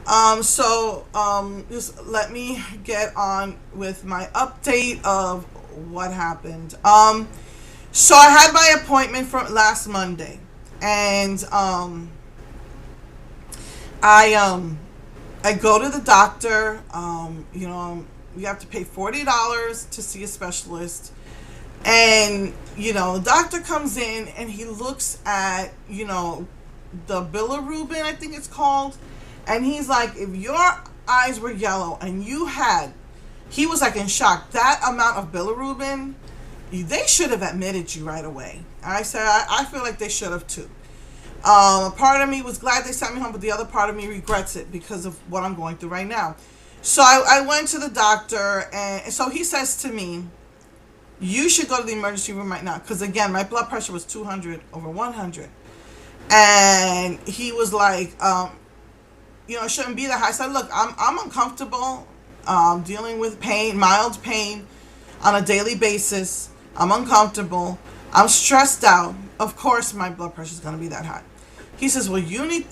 Just let me get on with my update of what happened. So I had my appointment from last Monday, and I I go to the doctor. You have to pay $40 to see a specialist, and the doctor comes in and he looks at the bilirubin, I think it's called, and he's like, if your eyes were yellow and he was like in shock. That amount of bilirubin, they should have admitted you right away. I said, I feel like they should have too. A part of me was glad they sent me home, but the other part of me regrets it because of what I'm going through right now. So I went to the doctor, and so he says to me, you should go to the emergency room right now. Because again, my blood pressure was 200 over 100. And he was like, it shouldn't be that high. I said, look, I'm uncomfortable dealing with pain, mild pain on a daily basis. I'm uncomfortable. I'm stressed out. Of course, my blood pressure is going to be that high. He says, well, you need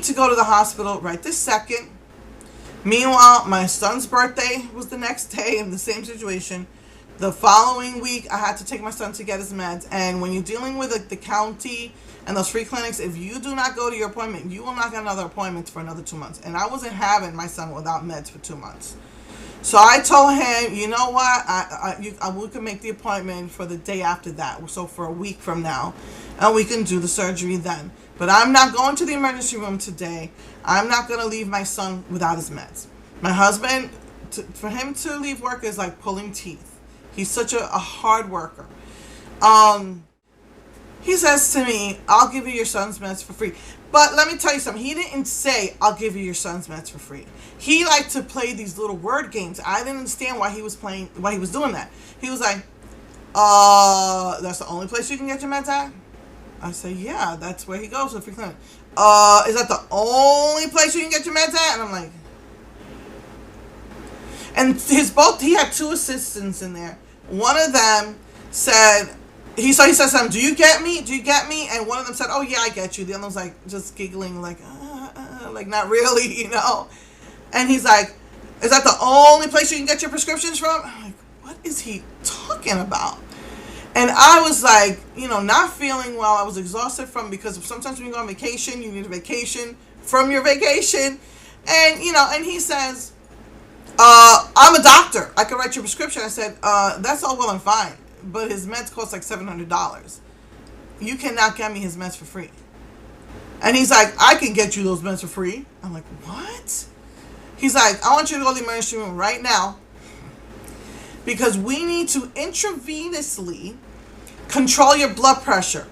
to go to the hospital right this second. Meanwhile, my son's birthday was the next day in the same situation. The following week, I had to take my son to get his meds. And when you're dealing with the county and those free clinics, if you do not go to your appointment, you will not get another appointment for another 2 months. And I wasn't having my son without meds for 2 months. So I told him, you know what, we can make the appointment for the day after that. So for a week from now, and we can do the surgery then. But I'm not going to the emergency room today. I'm not going to leave my son without his meds. My husband, for him to leave work is like pulling teeth. He's such a hard worker. He says to me, I'll give you your son's meds for free. But let me tell you something. He didn't say, I'll give you your son's meds for free. He liked to play these little word games. I didn't understand why he was doing that. He was like, that's the only place you can get your meds at? I said, yeah, that's where he goes to the free clinic. Is that the only place you can get your meds at? And I'm like, and he had two assistants in there. One of them said, he said something, do you get me? Do you get me? And one of them said, oh yeah, I get you. The other was like just giggling, like not really, And he's like, is that the only place you can get your prescriptions from? I'm like, what is he talking about? And I was like, not feeling well. I was exhausted because sometimes when you go on vacation, you need a vacation from your vacation. And, and he says, I'm a doctor. I can write your prescription. I said, that's all well and fine, but his meds cost like $700. You cannot get me his meds for free. And he's like, I can get you those meds for free. I'm like, what? He's like, I want you to go to the emergency room right now because we need to intravenously control your blood pressure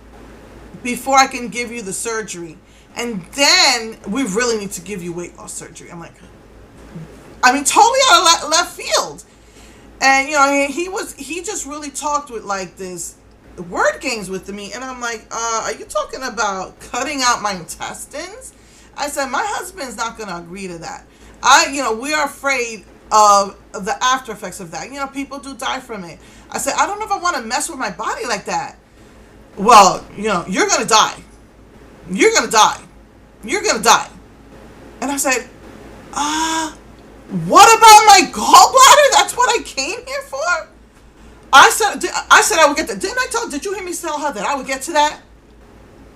before I can give you the surgery. And then we really need to give you weight loss surgery. I'm like, totally out of left field. And, he just really talked with like this word games with me. And I'm like, are you talking about cutting out my intestines? I said, my husband's not going to agree to that. We are afraid of the after effects of that. People do die from it. I said, I don't know if I want to mess with my body like that. Well, you're going to die. You're going to die. You're going to die. And I said, what about my gallbladder? That's what I came here for? I said I would get that. Did you hear me tell her that I would get to that?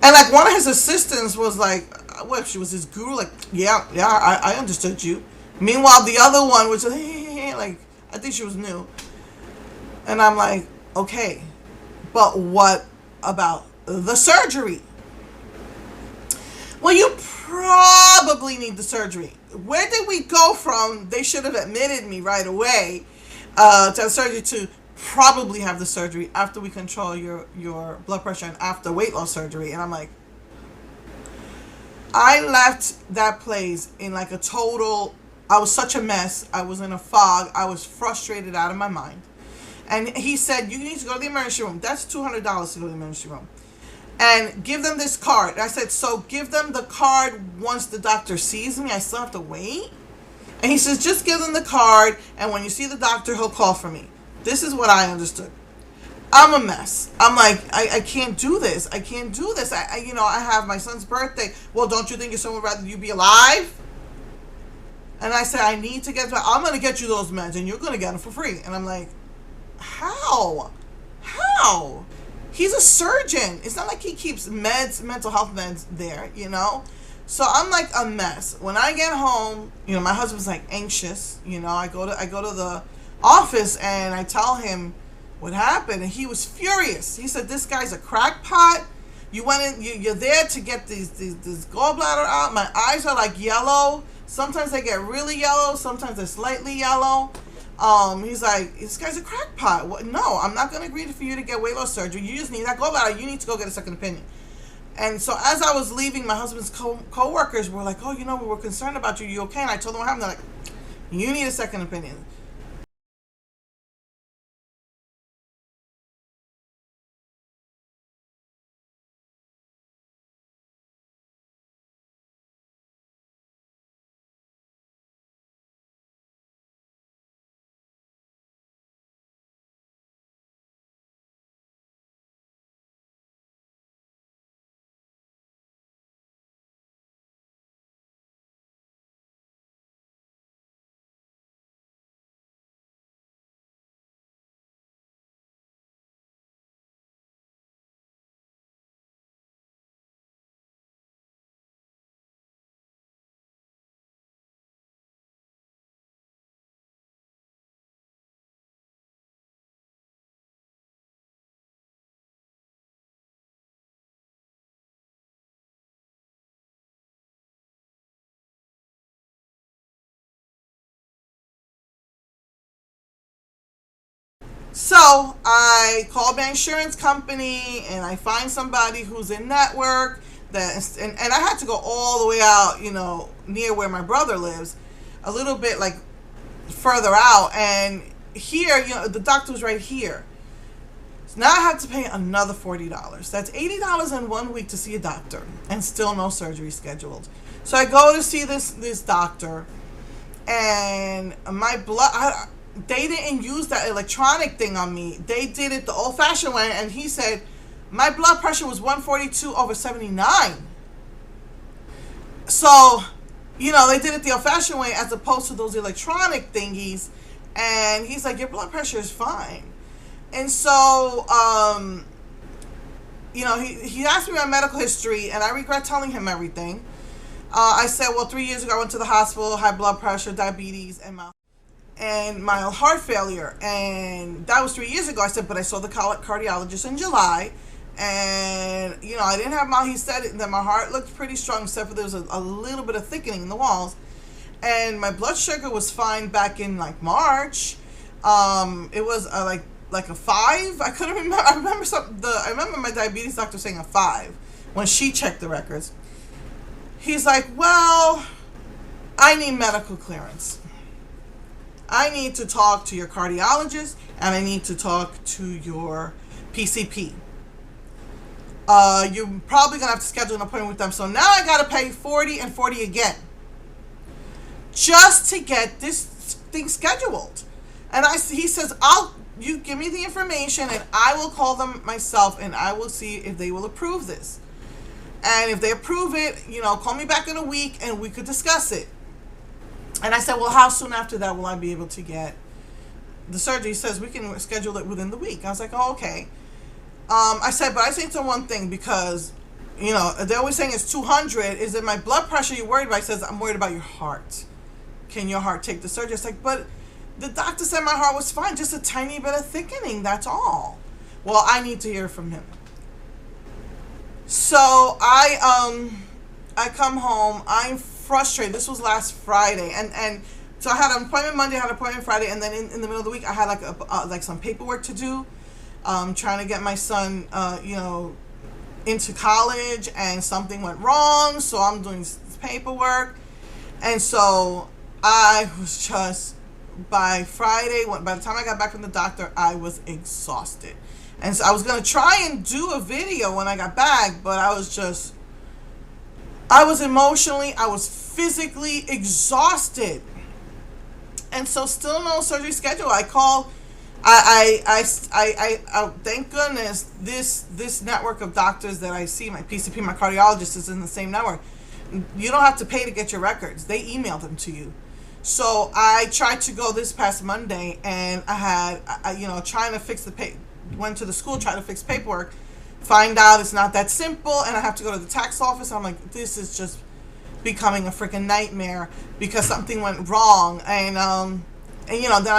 And like one of his assistants was like, what, she was his guru? Like, yeah, I understood you. Meanwhile, the other one was like, I think she was new. And I'm like, okay, but what about the surgery? Well, you probably need the surgery. Where did we go from they should have admitted me right away to have surgery to probably have the surgery after we control your blood pressure and after weight loss surgery? And I'm like, I left that place in like a total, I was such a mess. I was in a fog. I was frustrated out of my mind. And he said, you need to go to the emergency room. That's $200 to go to the emergency room. And give them this card. I said, so give them the card once the doctor sees me. I still have to wait? And he says, just give them the card, and when you see the doctor, he'll call for me. This is what I understood. I'm a mess. I'm like, I can't do this. I can't do this. I have my son's birthday. Well, don't you think your son would rather you be alive? And I said, I need to get, I'm going to get you those meds and you're going to get them for free. And I'm like, how? How? He's a surgeon. It's not like he keeps meds, mental health meds there, you know? So I'm like a mess. When I get home, you know, my husband's like anxious. You know, I go to the office and I tell him what happened, and he was furious. He said, "This guy's a crackpot. You went in. You're there to get this gallbladder out. My eyes are like yellow. Sometimes they get really yellow. Sometimes they're slightly yellow." He's like, "This guy's a crackpot. What? No, I'm not going to agree for you to get weight loss surgery. You just need that gallbladder. You need to go get a second opinion." And so as I was leaving, my husband's co-workers were like, "Oh, you know, we were concerned about you. You okay?" And I told them what happened. They're like, "You need a second opinion." So I called my insurance company and I find somebody who's in network and I had to go all the way out, you know, near where my brother lives, a little bit like further out. And here, you know, the doctor was right here. So now I have to pay another $40. That's $80 in 1 week to see a doctor and still no surgery scheduled. So I go to see this doctor, and my blood, they didn't use that electronic thing on me. They did it the old-fashioned way, and he said my blood pressure was 142/79. So, you know, they did it the old-fashioned way as opposed to those electronic thingies. And he's like, your blood pressure is fine. And so, you know, he asked me my medical history, and I regret telling him everything. I said, well, 3 years ago I went to the hospital, high blood pressure, diabetes, and mild heart failure. And that was 3 years ago. I said, but I saw the cardiologist in July, and, you know, I didn't have he said that my heart looked pretty strong, except for there was a little bit of thickening in the walls. And my blood sugar was fine back in like March. It was like a 5. I couldn't remember. I remember my diabetes doctor saying a 5 when she checked the records. He's like, well, I need medical clearance. I need to talk to your cardiologist, and I need to talk to your PCP. You're probably gonna have to schedule an appointment with them. So now I gotta pay $40 and $40 again, just to get this thing scheduled. And he says, you give me the information, and I will call them myself, and I will see if they will approve this. And if they approve it, you know, call me back in a week and we could discuss it. And I said, well, how soon after that will I be able to get the surgery? He says, we can schedule it within the week. I was like, oh, okay. I said, but I say to one thing, because, you know, they're always saying it's 200. Is it my blood pressure you're worried about? He says, I'm worried about your heart. Can your heart take the surgery? It's like, but the doctor said my heart was fine, just a tiny bit of thickening, that's all. Well, I need to hear from him. So I come home. I'm frustrated. This was last Friday, and so I had an appointment Monday, I had an appointment Friday, and then in the middle of the week I had like some paperwork to do, trying to get my son, you know, into college, and something went wrong. So I'm doing this paperwork, and so I was just, by Friday, by the time I got back from the doctor, I was exhausted. And so I was going to try and do a video when I got back, but I was emotionally, I was physically exhausted. And so still no surgery schedule. I call, thank goodness this network of doctors that I see, my PCP, my cardiologist, is in the same network. You don't have to pay to get your records. They email them to you. So I tried to go this past Monday, and trying to fix went to the school, trying to fix paperwork, find out it's not that simple, and I have to go to the tax office. I'm like, this is just becoming a freaking nightmare because something went wrong. Then I'm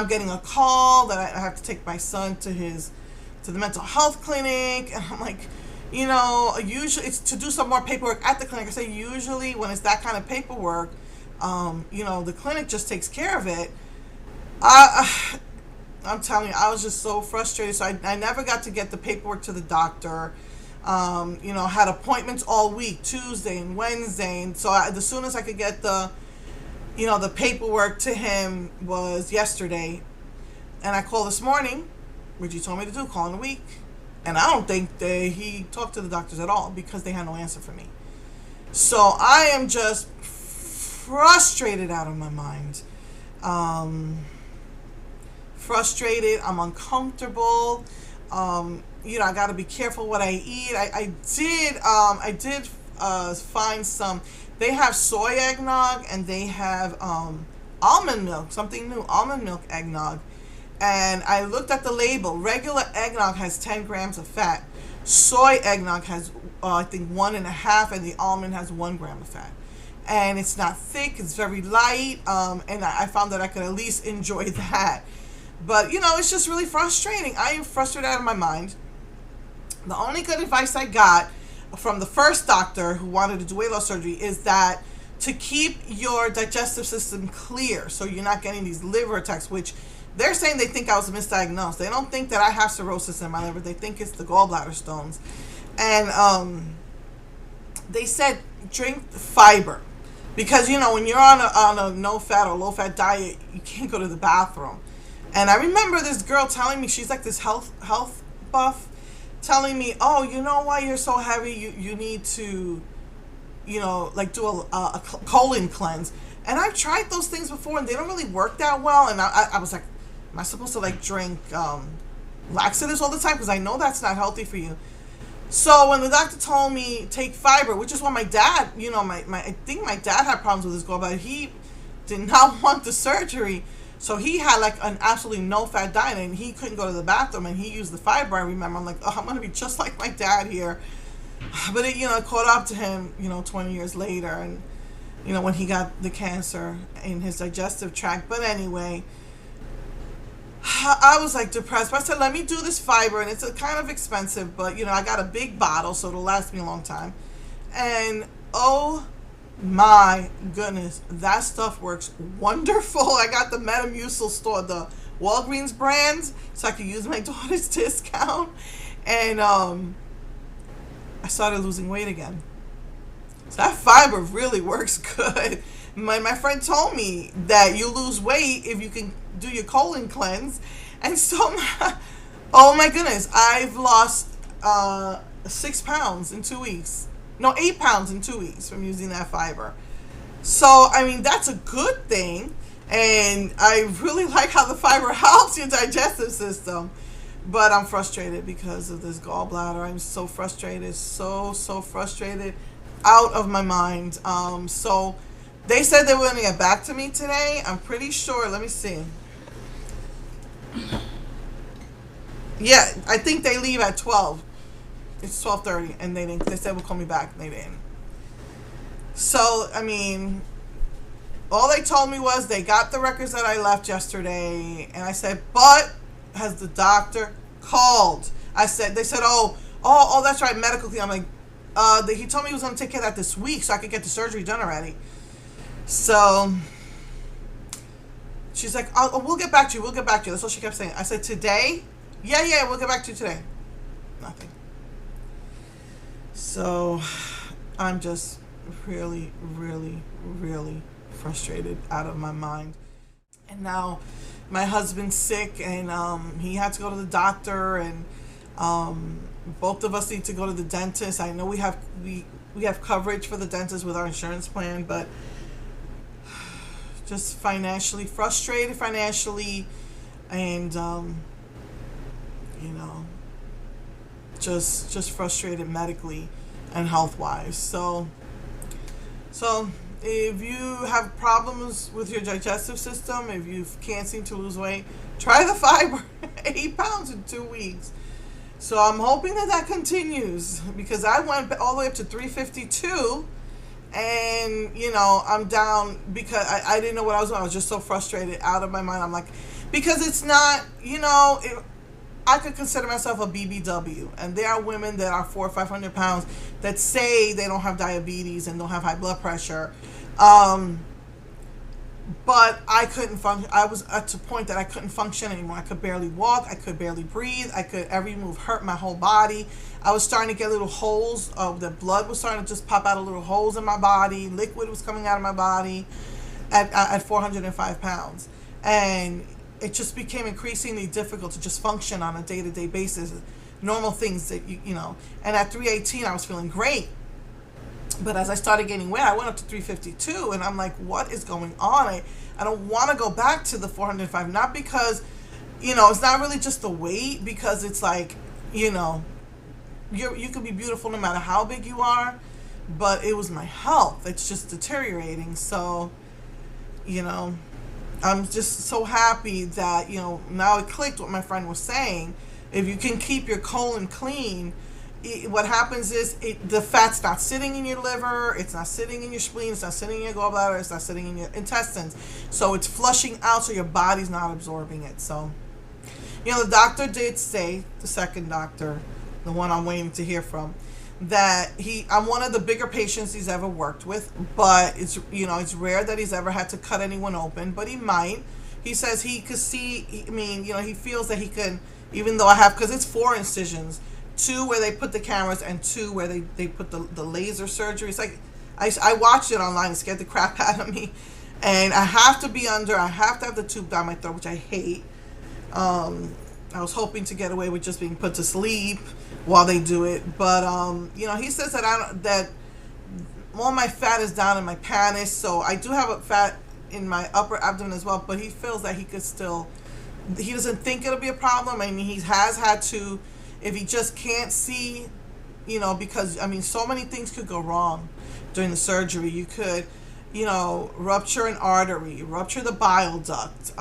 getting a call that I have to take my son to the mental health clinic, and I'm like, usually it's to do some more paperwork at the clinic. I say usually when it's that kind of paperwork, the clinic just takes care of it. I'm telling you, I was just so frustrated. So I never got to get the paperwork to the doctor. Had appointments all week, Tuesday and Wednesday. And so the soonest I could get the paperwork to him was yesterday. And I called this morning, which he told me to do, call in a week. And I don't think he talked to the doctors at all because they had no answer for me. So I am just frustrated out of my mind. Frustrated. I'm uncomfortable. I got to be careful what I eat. I did find some. They have soy eggnog and they have almond milk, something new, almond milk eggnog. And I looked at the label. Regular eggnog has 10 grams of fat. Soy eggnog has, I think, 1.5, and the almond has 1 gram of fat. And it's not thick. It's very light. And I found that I could at least enjoy that. But, it's just really frustrating. I am frustrated out of my mind. The only good advice I got from the first doctor who wanted to do weight loss surgery is that to keep your digestive system clear so you're not getting these liver attacks, which they're saying they think I was misdiagnosed. They don't think that I have cirrhosis in my liver. They think it's the gallbladder stones. And they said drink fiber. Because, when you're on a no-fat or low-fat diet, you can't go to the bathroom. And I remember this girl telling me, she's like this health buff, telling me, oh, you know why you're so heavy? You need to, do a colon cleanse. And I've tried those things before, and they don't really work that well. And I was like, am I supposed to drink laxatives all the time? Because I know that's not healthy for you. So when the doctor told me take fiber, which is what my dad, I think my dad had problems with his gallbladder. He did not want the surgery. So he had an absolutely no-fat diet, and he couldn't go to the bathroom, and he used the fiber. I remember, I'm like, oh, I'm going to be just like my dad here. But it, caught up to him, 20 years later, and, when he got the cancer in his digestive tract. But anyway, I was depressed. But I said, let me do this fiber, and it's kind of expensive, but, I got a big bottle, so it'll last me a long time. And, oh my goodness, that stuff works wonderful. I got the Metamucil store, the Walgreens brand, so I could use my daughter's discount. And I started losing weight again. So that fiber really works good. My friend told me that you lose weight if you can do your colon cleanse. And so, oh my goodness, I've lost 6 pounds in 2 weeks. No, 8 pounds in 2 weeks from using that fiber. So, that's a good thing. And I really like how the fiber helps your digestive system. But I'm frustrated because of this gallbladder. I'm so frustrated. So frustrated. Out of my mind. So, they said they were going to get back to me today. I'm pretty sure. Let me see. Yeah, I think they leave at 12. It's 12:30, and they said, we'll call me back, and they didn't. So, all they told me was they got the records that I left yesterday, and I said, but has the doctor called? They said, oh, that's right, medical clean. I'm like, he told me he was going to take care of that this week so I could get the surgery done already. So, she's like, oh, we'll get back to you. That's all she kept saying. I said, today? Yeah, we'll get back to you today. Nothing. So, I'm just really, really, really frustrated out of my mind. And now my husband's sick, and he had to go to the doctor, and both of us need to go to the dentist. I know we have coverage for the dentist with our insurance plan, but just financially frustrated, and just frustrated medically and health wise. So if you have problems with your digestive system, if you can't seem to lose weight, try the fiber. 8 pounds in 2 weeks. So I'm hoping that that continues, because I went all the way up to 352, and I'm down because I didn't know what I was doing. I was just so frustrated, out of my mind. I'm like, because it's not, I could consider myself a BBW, and there are women that are 400 or 500 pounds that say they don't have diabetes and don't have high blood pressure. But I couldn't function. I was at a point that I couldn't function anymore. I could barely walk. I could barely breathe. Every move hurt my whole body. I was starting to get little holes. The blood was starting to just pop out of little holes in my body. Liquid was coming out of my body at 405 pounds. And it just became increasingly difficult to just function on a day-to-day basis. Normal things that, And at 318, I was feeling great. But as I started gaining weight, I went up to 352, and I'm like, what is going on? I don't want to go back to the 405, not because, it's not really just the weight, because it's like, you can be beautiful no matter how big you are, but it was my health. It's just deteriorating. So, I'm just so happy that, now it clicked what my friend was saying. If you can keep your colon clean, what happens is the fat's not sitting in your liver, it's not sitting in your spleen, it's not sitting in your gallbladder, it's not sitting in your intestines. So it's flushing out, so your body's not absorbing it. So, the doctor did say, the second doctor, the one I'm waiting to hear from, that I'm one of the bigger patients he's ever worked with, but it's rare that he's ever had to cut anyone open, but he might. He says he could see, he feels that he can, even though because it's 4 incisions, 2 where they put the cameras and 2 where they put the laser surgery. It's like, I watched it online. It scared the crap out of me. And I have to have the tube down my throat, which I hate. I was hoping to get away with just being put to sleep while they do it. But, he says that all my fat is down in my pannus. So I do have a fat in my upper abdomen as well. But he feels that he doesn't think it'll be a problem. I mean, he has had to, if he just can't see, because, so many things could go wrong during the surgery. You could, rupture an artery, rupture the bile duct,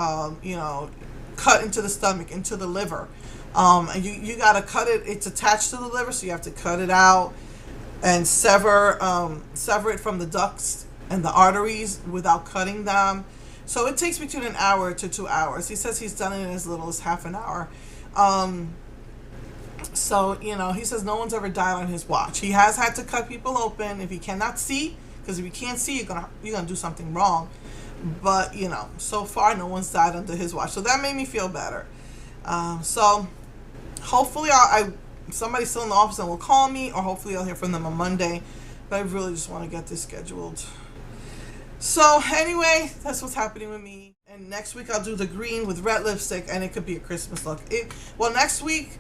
cut into the stomach, into the liver. And you got to cut it. It's attached to the liver, so you have to cut it out and sever it from the ducts and the arteries without cutting them. So it takes between an hour to 2 hours. He says he's done it in as little as half an hour. So, he says no one's ever died on his watch. He has had to cut people open if he cannot see, because if you can't see, you're gonna do something wrong. But, so far no one's died under his watch. So that made me feel better. So hopefully somebody's still in the office and will call me, or hopefully I'll hear from them on Monday. But I really just want to get this scheduled. So anyway, that's what's happening with me. And next week I'll do the green with red lipstick, and it could be a Christmas look. Next week,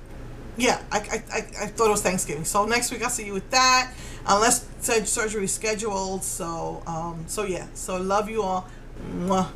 yeah, I thought it was Thanksgiving. So next week I'll see you with that, unless surgery is scheduled. So yeah. So love you all. Mwah.